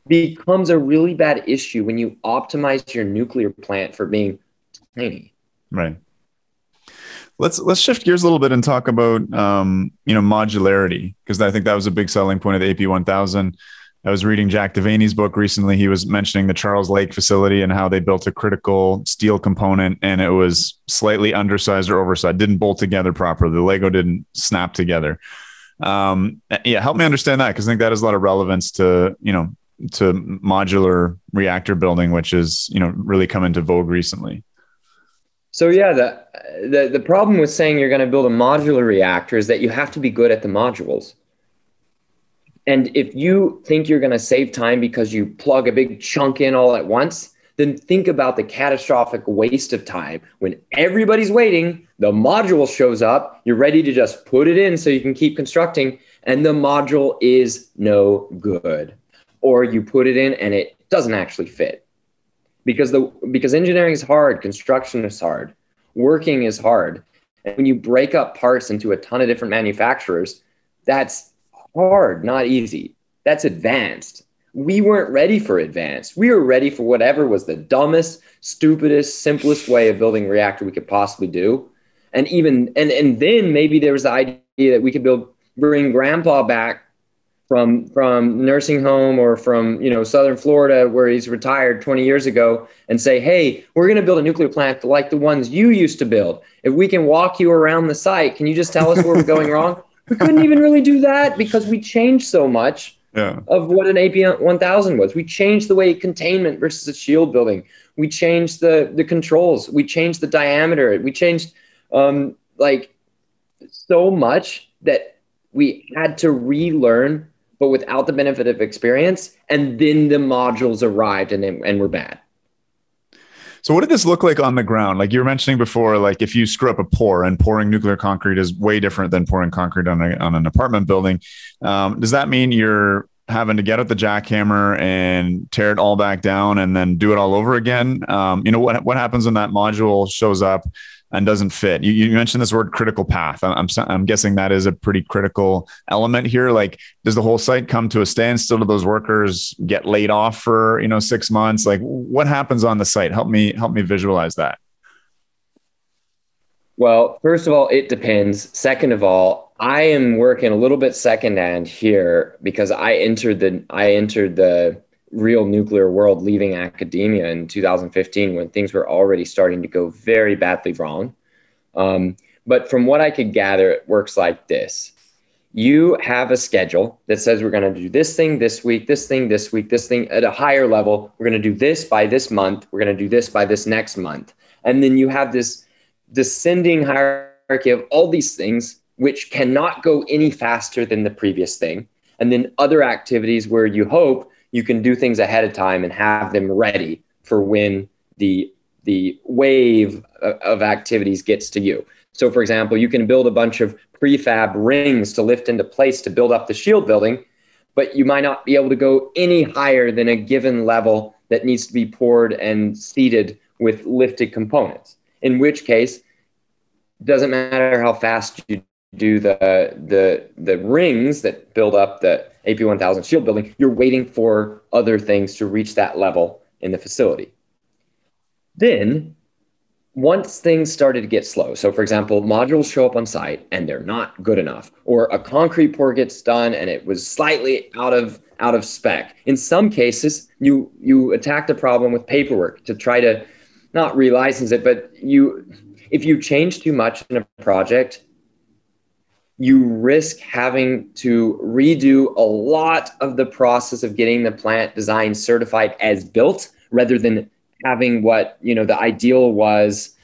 becomes a really bad issue when you optimize your nuclear plant for being tiny. Right. Let's shift gears a little bit and talk about modularity, because I think that was a big selling point of the AP1000. I was reading Jack Devaney's book recently. He was mentioning the Charles Lake facility and how they built a critical steel component, and it was slightly undersized or oversized, didn't bolt together properly. The Lego didn't snap together. Help me understand that, because I think that has a lot of relevance to modular reactor building, which is, really come into vogue recently. So yeah, the problem with saying you're going to build a modular reactor is that you have to be good at the modules. And if you think you're going to save time because you plug a big chunk in all at once, then think about the catastrophic waste of time when everybody's waiting, the module shows up, you're ready to just put it in so you can keep constructing, and the module is no good. Or you put it in and it doesn't actually fit. Because engineering is hard, construction is hard, working is hard. And when you break up parts into a ton of different manufacturers, that's hard, not easy. That's advanced. we weren't ready for advanced. We were ready for whatever was the dumbest, stupidest, simplest way of building a reactor we could possibly do. And then maybe there was the idea that we could bring grandpa back from nursing home or from, Southern Florida, where he's retired 20 years ago, and say, hey, we're going to build a nuclear plant like the ones you used to build. If we can walk you around the site, can you just tell us where we're going wrong? We couldn't even really do that because we changed so much of what an AP1000 was. We changed the way containment versus a shield building. We changed the controls. We changed the diameter. We changed so much that we had to relearn, but without the benefit of experience. And then the modules arrived and were bad. So what did this look like on the ground? Like you were mentioning before, like if you screw up a pour, and pouring nuclear concrete is way different than pouring concrete on an apartment building. Does that mean you're having to get out the jackhammer and tear it all back down and then do it all over again? What happens when that module shows up and doesn't fit? You mentioned this word critical path. I'm guessing that is a pretty critical element here. Like, does the whole site come to a standstill? Do those workers get laid off for 6 months? Like, what happens on the site? Help me visualize that. Well, first of all, it depends. Second of all, I am working a little bit secondhand here because I entered the real nuclear world leaving academia in 2015 when things were already starting to go very badly wrong. But from what I could gather, it works like this. You have a schedule that says we're going to do this thing this week, this thing this week, this thing at a higher level. We're going to do this by this month. We're going to do this by this next month. And then you have this descending hierarchy of all these things, which cannot go any faster than the previous thing. And then other activities where you hope you can do things ahead of time and have them ready for when the wave of activities gets to you. So for example, you can build a bunch of prefab rings to lift into place to build up the shield building, but you might not be able to go any higher than a given level that needs to be poured and seated with lifted components. In which case, it doesn't matter how fast you do the rings that build up the AP1000 shield building, you're waiting for other things to reach that level in the facility. Then, once things started to get slow, so for example, modules show up on site and they're not good enough, or a concrete pour gets done and it was slightly out of spec. In some cases, you attack the problem with paperwork to try to not relicense it, but if you change too much in a project, you risk having to redo a lot of the process of getting the plant design certified as built, rather than having what, the ideal was,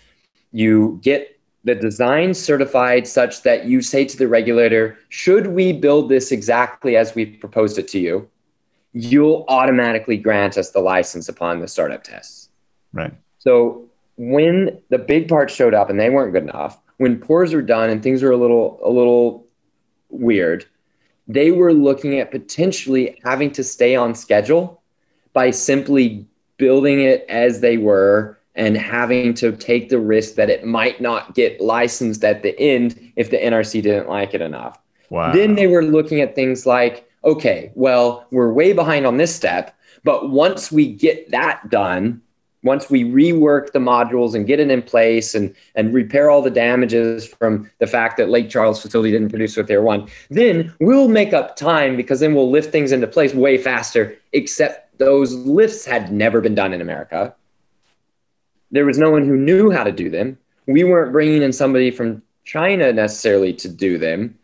you get the design certified such that you say to the regulator, should we build this exactly as we proposed it to you, you'll automatically grant us the license upon the startup tests. Right. So when the big parts showed up and they weren't good enough, when pours were done and things were a little weird, they were looking at potentially having to stay on schedule by simply building it as they were and having to take the risk that it might not get licensed at the end if the NRC didn't like it enough. Wow. Then they were looking at things like, okay, well, we're way behind on this step, but once we get that done, once we rework the modules and get it in place and repair all the damages from the fact that Lake Charles facility didn't produce what they wanted, then we'll make up time because then we'll lift things into place way faster, except those lifts had never been done in America. There was no one who knew how to do them. We weren't bringing in somebody from China necessarily to do them.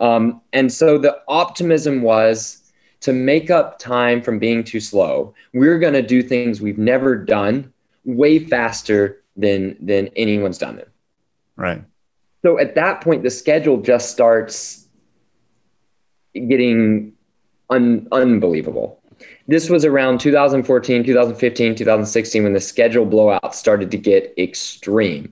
And so the optimism was to make up time from being too slow. We're going to do things we've never done way faster than anyone's done them. Right. So at that point, the schedule just starts getting unbelievable. This was around 2014, 2015, 2016, when the schedule blowout started to get extreme.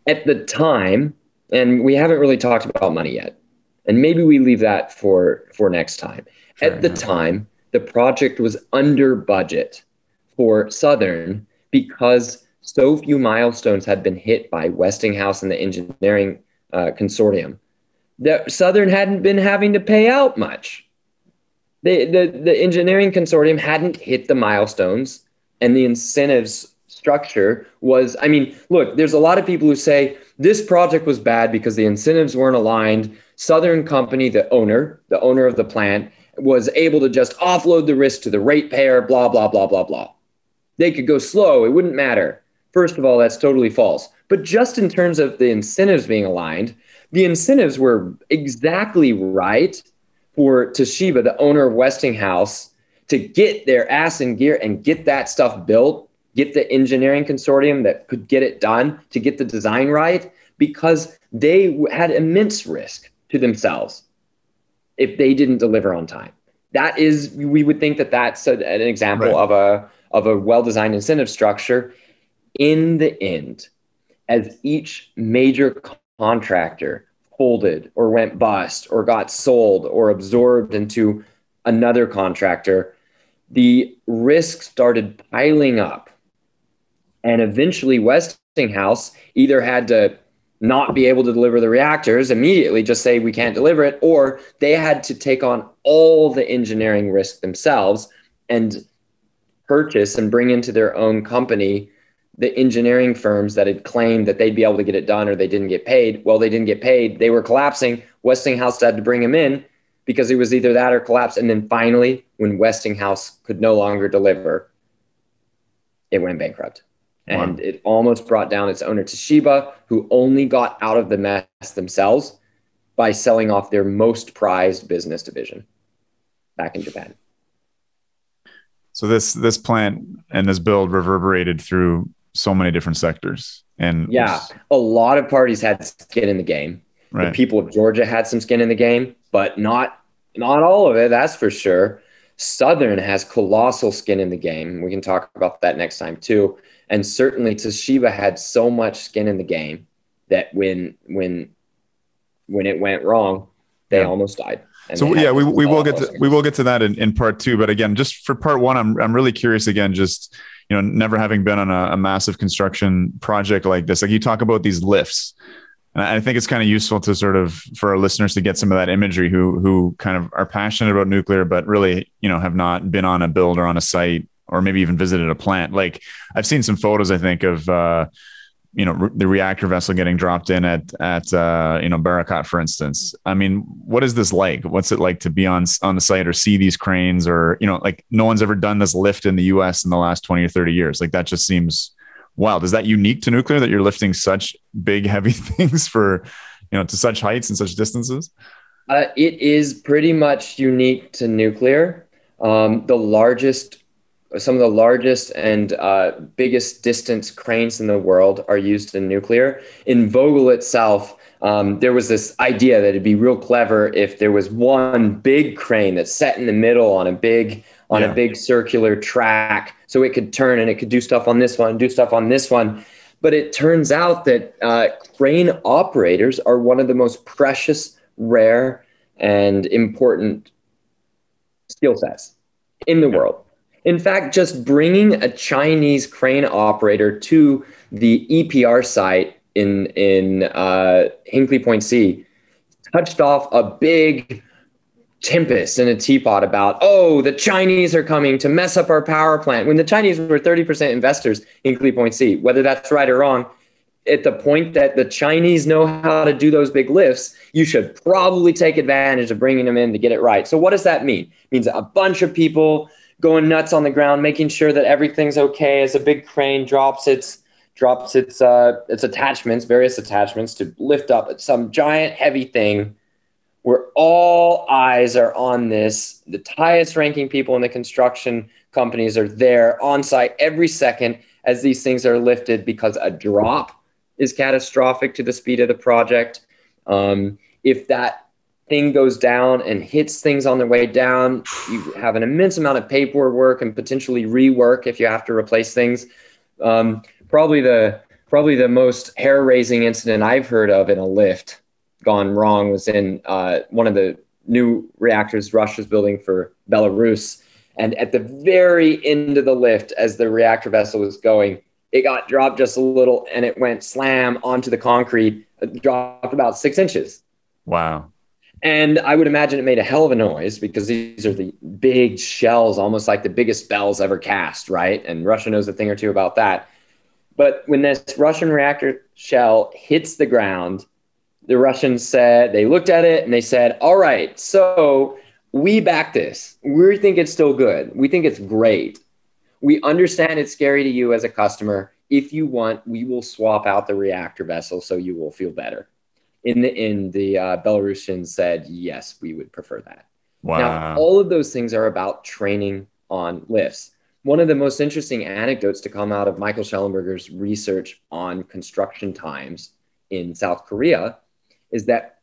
At the time, and we haven't really talked about money yet, and maybe we leave that for next time. Sure, at the time, the project was under budget for Southern because so few milestones had been hit by Westinghouse and the engineering consortium that Southern hadn't been having to pay out much. The engineering consortium hadn't hit the milestones, and the incentives structure was, I mean, look, there's a lot of people who say this project was bad because the incentives weren't aligned. Southern Company, the owner of the plant, was able to just offload the risk to the ratepayer, blah, blah, blah, blah, blah. They could go slow, it wouldn't matter. First of all, that's totally false. But just in terms of the incentives being aligned, the incentives were exactly right for Toshiba, the owner of Westinghouse, to get their ass in gear and get that stuff built, get the engineering consortium that could get it done, to get the design right, because they had immense risk to themselves if they didn't deliver on time. That is, we would think that that's an example right. of a well-designed incentive structure. In the end, as each major contractor folded or went bust or got sold or absorbed into another contractor, the risk started piling up. And eventually Westinghouse either had to not be able to deliver the reactors immediately, just say we can't deliver it, or they had to take on all the engineering risk themselves and purchase and bring into their own company the engineering firms that had claimed that they'd be able to get it done, or they didn't get paid. Well, they didn't get paid. They were collapsing. Westinghouse had to bring them in because it was either that or collapse. And then finally, when Westinghouse could no longer deliver, it went bankrupt. Wow. And it almost brought down its owner, Toshiba, who only got out of the mess themselves by selling off their most prized business division back in Japan. So this plant and this build reverberated through so many different sectors. And yeah, a lot of parties had skin in the game. Right. The people of Georgia had some skin in the game, but not all of it, that's for sure. Southern has colossal skin in the game. We can talk about that next time too. And certainly Toshiba had so much skin in the game that when it went wrong, they almost died. So yeah, we will get to that in part two. But again, just for part one, I'm really curious again, just, you know, never having been on a massive construction project like this. Like you talk about these lifts, and I think it's kind of useful to sort of, for our listeners to get some of that imagery who kind of are passionate about nuclear, but really, you know, have not been on a build or on a site or maybe even visited a plant. Like I've seen some photos, I think, of, you know, the reactor vessel getting dropped in at you know, Barakat, for instance. I mean, what is this like? What's it like to be on the site or see these cranes, or, you know, like no one's ever done this lift in the US in the last 20 or 30 years. Like that just seems wild. Is that unique to nuclear, that you're lifting such big, heavy things for, you know, to such heights and such distances? It is pretty much unique to nuclear. Some of the largest and biggest distance cranes in the world are used in nuclear. In Vogtle itself, there was this idea that it'd be real clever if there was one big crane that's set in the middle on a big circular track, so it could turn and it could do stuff on this one, do stuff on this one. But it turns out that crane operators are one of the most precious, rare, and important skill sets in the world. In fact, just bringing a Chinese crane operator to the EPR site in Hinkley Point C touched off a big tempest in a teapot about, oh, the Chinese are coming to mess up our power plant. When the Chinese were 30% investors in Hinkley Point C, whether that's right or wrong, at the point that the Chinese know how to do those big lifts, you should probably take advantage of bringing them in to get it right. So what does that mean? It means a bunch of people going nuts on the ground, making sure that everything's okay as a big crane drops its attachments, various attachments, to lift up some giant heavy thing where all eyes are on this. The highest ranking people in the construction companies are there on site every second as these things are lifted, because a drop is catastrophic to the speed of the project. If that thing goes down and hits things on their way down, you have an immense amount of paperwork and potentially rework if you have to replace things. Probably the most hair-raising incident I've heard of in a lift gone wrong was in one of the new reactors Russia's building for Belarus. And at the very end of the lift, as the reactor vessel was going, it got dropped just a little and it went slam onto the concrete. It dropped about 6 inches. Wow. And I would imagine it made a hell of a noise because these are the big shells, almost like the biggest spells ever cast, right? And Russia knows a thing or two about that. But when this Russian reactor shell hits the ground, the Russians said, they looked at it and they said, all right, so we back this. We think it's still good. We think it's great. We understand it's scary to you as a customer. If you want, we will swap out the reactor vessel so you will feel better. In the end, the Belarusians said, yes, we would prefer that. Wow. Now, all of those things are about training on lifts. One of the most interesting anecdotes to come out of Michael Schellenberger's research on construction times in South Korea is that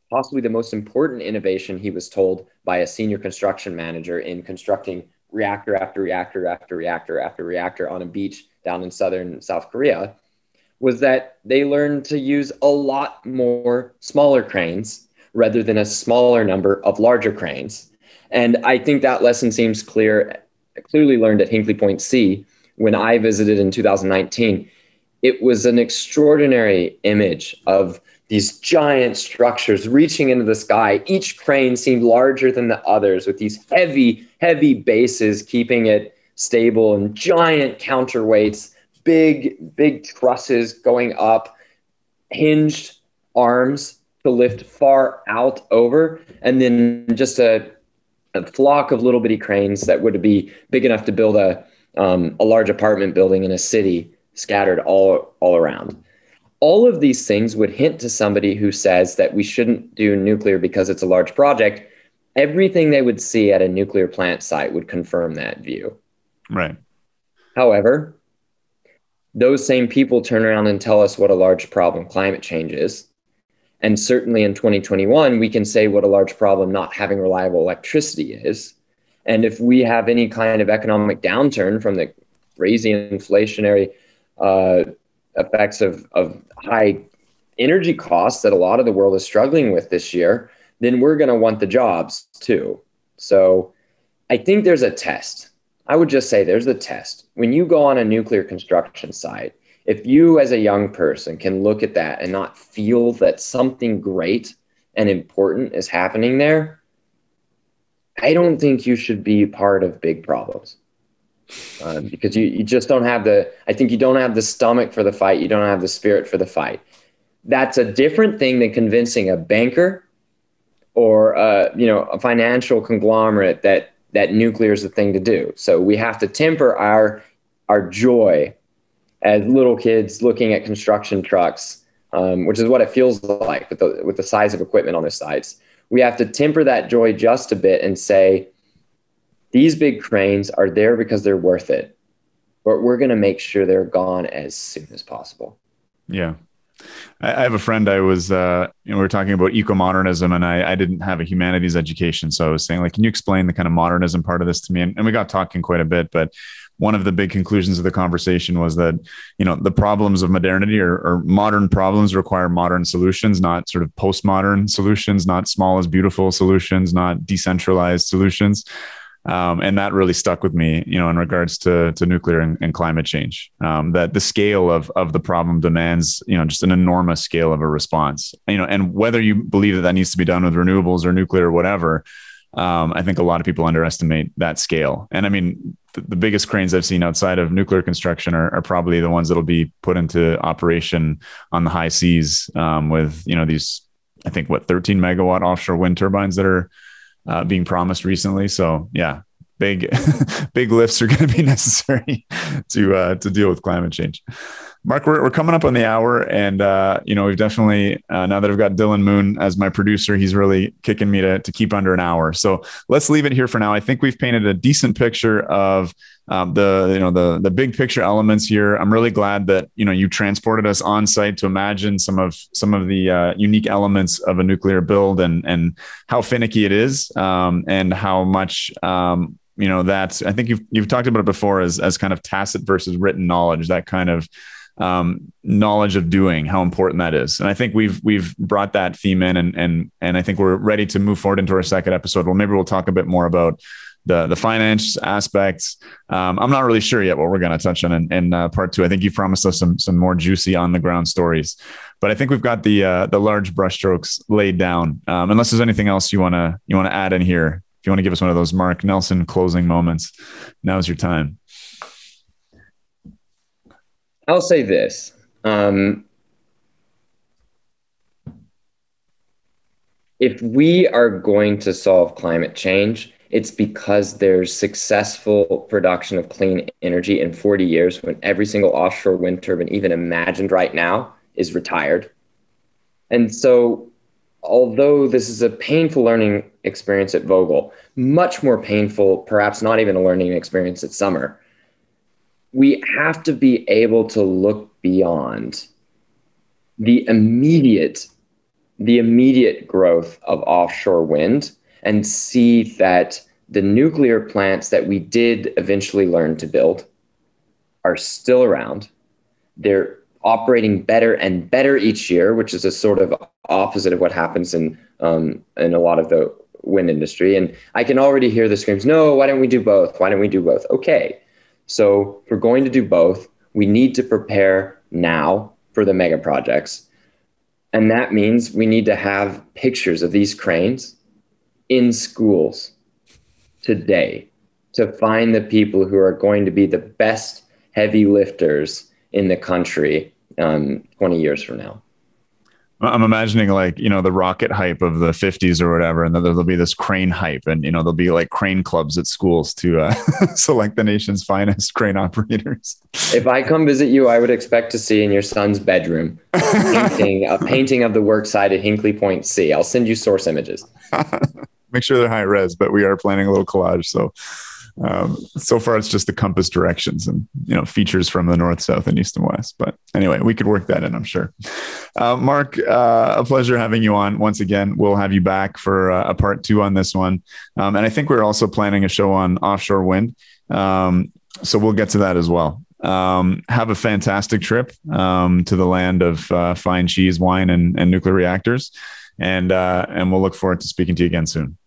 possibly the most important innovation he was told by a senior construction manager in constructing reactor after reactor after reactor after reactor on a beach down in southern South Korea was that they learned to use a lot more smaller cranes rather than a smaller number of larger cranes. And I think that lesson seems clearly learned at Hinkley Point C when I visited in 2019. It was an extraordinary image of these giant structures reaching into the sky. Each crane seemed larger than the others with these heavy, heavy bases keeping it stable and giant counterweights, big trusses going up, hinged arms to lift far out over, and then just a flock of little bitty cranes that would be big enough to build a large apartment building in a city scattered all around. All of these things would hint to somebody who says that we shouldn't do nuclear because it's a large project. Everything they would see at a nuclear plant site would confirm that view. Right. However, those same people turn around and tell us what a large problem climate change is. And certainly in 2021, we can say what a large problem not having reliable electricity is. And if we have any kind of economic downturn from the crazy inflationary effects of high energy costs that a lot of the world is struggling with this year, then we're going to want the jobs too. So I think there's a test. I would just say there's a test. When you go on a nuclear construction site, if you as a young person can look at that and not feel that something great and important is happening there, I don't think you should be part of big problems. Because you just don't have I think you don't have the stomach for the fight. You don't have the spirit for the fight. That's a different thing than convincing a banker or a financial conglomerate that nuclear is the thing to do. So we have to temper our joy as little kids looking at construction trucks, which is what it feels like with the size of equipment on the sites. We have to temper that joy just a bit and say, these big cranes are there because they're worth it, but we're going to make sure they're gone as soon as possible. Yeah. I have a friend, we were talking about eco-modernism, and I didn't have a humanities education. So I was saying, like, can you explain the kind of modernism part of this to me? And we got talking quite a bit, but one of the big conclusions of the conversation was that, the problems of modernity or modern problems require modern solutions, not sort of postmodern solutions, not small is beautiful solutions, not decentralized solutions. And that really stuck with me, in regards to nuclear and climate change, that the scale of the problem demands, just an enormous scale of a response, and whether you believe that needs to be done with renewables or nuclear or whatever, I think a lot of people underestimate that scale. And I mean, the biggest cranes I've seen outside of nuclear construction are probably the ones that'll be put into operation on the high seas, with, these, I think 13 megawatt offshore wind turbines that are being promised recently. So yeah, big lifts are going to be necessary to deal with climate change. Mark, we're coming up on the hour, and we've definitely now that I've got Dylan Moon as my producer, he's really kicking me to keep under an hour. So let's leave it here for now. I think we've painted a decent picture of the big picture elements here. I'm really glad that you transported us on site to imagine some of the unique elements of a nuclear build and how finicky it is, and how much that I think you've talked about it before as kind of tacit versus written knowledge, that kind of knowledge of doing, how important that is. And I think we've brought that theme in, and I think we're ready to move forward into our second episode. Well, maybe we'll talk a bit more about the finance aspects. I'm not really sure yet what we're going to touch on in part two. I think you promised us some more juicy on the ground stories, but I think we've got the large brushstrokes laid down. Unless there's anything else you want to add in here, if you want to give us one of those Mark Nelson closing moments, now's your time. I'll say this. If we are going to solve climate change, it's because there's successful production of clean energy in 40 years when every single offshore wind turbine, even imagined right now, is retired. And so, although this is a painful learning experience at Vogtle, much more painful, perhaps not even a learning experience at Summer, we have to be able to look beyond the immediate growth of offshore wind and see that the nuclear plants that we did eventually learn to build are still around. They're operating better and better each year, which is a sort of opposite of what happens in a lot of the wind industry. And I can already hear the screams, no, why don't we do both? Why don't we do both? Okay, so if we're going to do both, we need to prepare now for the mega projects. And that means we need to have pictures of these cranes in schools today to find the people who are going to be the best heavy lifters in the country 20 years from now. I'm imagining the rocket hype of the 50s or whatever, and then there'll be this crane hype, and there'll be like crane clubs at schools to select the nation's finest crane operators. If I come visit you, I would expect to see in your son's bedroom a painting of the work site at Hinkley Point C. I'll send you source images. Make sure they're high res, but we are planning a little collage. So far it's just the compass directions and features from the north, south, and east and west. But anyway, we could work that in, I'm sure. Mark, a pleasure having you on once again. We'll have you back for a part two on this one, and I think we're also planning a show on offshore wind. So we'll get to that as well. Have a fantastic trip to the land of fine cheese, wine, and nuclear reactors, and we'll look forward to speaking to you again soon.